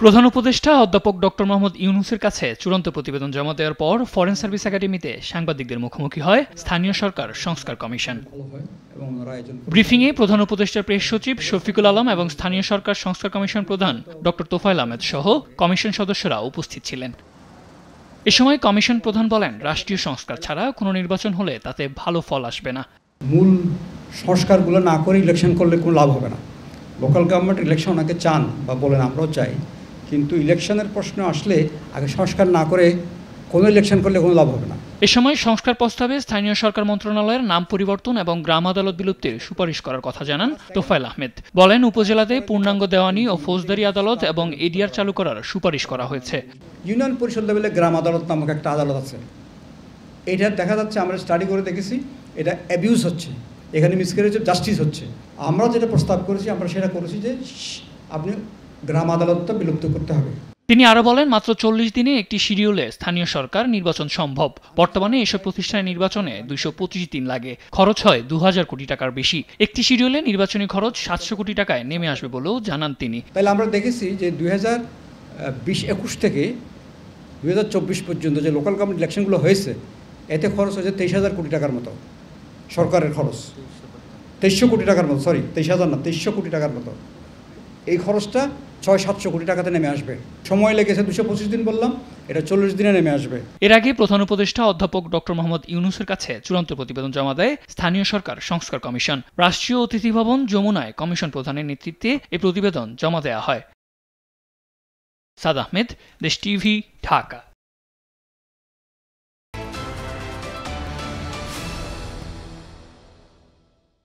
প্রধান উপদেষ্টা অধ্যাপক ডক্টর মোহাম্মদ ইউনূসের কাছে চূড়ান্ত প্রতিবেদন জমা দেওয়ার পর ফরেন সার্ভিস একাডেমিতে সাংবাদিকদের মুখোমুখি হয় স্থানীয় সরকার সংস্কার কমিশন। ব্রিফিংয়ে প্রধান উপদেষ্টার প্রেস সচিব শফিকুল আলম এবং স্থানীয় সরকার সংস্কার কমিশন প্রধান ডক্টর তোফায়েল আহমেদ সহ কমিশন সদস্যরা উপস্থিত ছিলেন। এ সময় কমিশন প্রধান বলেন, রাষ্ট্রীয় সংস্কার ছাড়া কোনো নির্বাচন হলে তাতে ভালো ফল আসবে না। মূল সংস্কারগুলো না করে ইলেকশন করলে কোনো লাভ হবে না। লোকাল গভর্নমেন্ট ইলেকশন ওনাকে চান বা বলেন, আমরাও চাই, কিন্তু ইলেকশনের প্রশ্ন আসলে আগে সংস্কার না করে কোনো ইলেকশন করলে কোনো লাভ হবে না। এ সময় সংস্কার প্রস্তাবে স্থানীয় সরকার মন্ত্রণালয়ের নাম পরিবর্তন এবং গ্রাম আদালত বিলুপ্তির সুপারিশ করার কথা জানান তোফায়েল আহমেদ। বলেন, উপজেলাতে পূর্ণাঙ্গ দেওয়ানি ও ফৌজদারি আদালত এবং এডিআর চালু করার সুপারিশ করা হয়েছে। ইউনিয়ন পরিষদ লেভেলে গ্রাম আদালত নামক একটা আদালত আছে। এটা দেখা যাচ্ছে, আমরা স্টাডি করে দেখেছি, এটা অ্যাবিউজ হচ্ছে, এখানে মিসক্যারেজ অফ জাস্টিস হচ্ছে। আমরা যেটা প্রস্তাব করেছি, আমরা সেটা করেছি যে আপনি গ্রাম আদালতটা বিলুপ্ত করতে হবে। তিনি আরো বলেন, মাত্র 40 দিনে একটি শিডিউলে স্থানীয় সরকার নির্বাচন সম্ভব। বর্তমানে এসব প্রতিষ্ঠানের নির্বাচনে 225 দিন লাগে, খরচ হয় 2000 কোটি টাকার বেশি। একটি শিডিউলে নির্বাচনী খরচ 700 কোটি টাকায় নেমে আসবে বলেও জানান তিনি। তাহলে আমরা দেখেছি যে 2020-21 থেকে 2024 পর্যন্ত যে লোকাল গভর্নমেন্ট ইলেকশনগুলো হয়েছে, এতে খরচ হয়েছে 23,000 কোটি টাকার মতো। সরকারের খরচ 2300 কোটি টাকার মতো, 23,000 না, 2300 কোটি টাকার মতো। এই খরচটা 600-700 কোটি টাকাতে নেমে আসবে। সময় লেগেছে 225 দিন বললাম, এটা 40 দিনে নেমে আসবে। এর আগে প্রধান উপদেষ্টা অধ্যাপক ডক্টর মোহাম্মদ ইউনূসের কাছে চূড়ান্ত প্রতিবেদন জমা দেয় স্থানীয় সরকার সংস্কার কমিশন। রাষ্ট্রীয় অতিথি ভবন যমুনায় কমিশন প্রধানের নেতৃত্বে এই প্রতিবেদন জমা দেওয়া হয়। সাদ আহমেদ, দেশ টিভি, ঢাকা।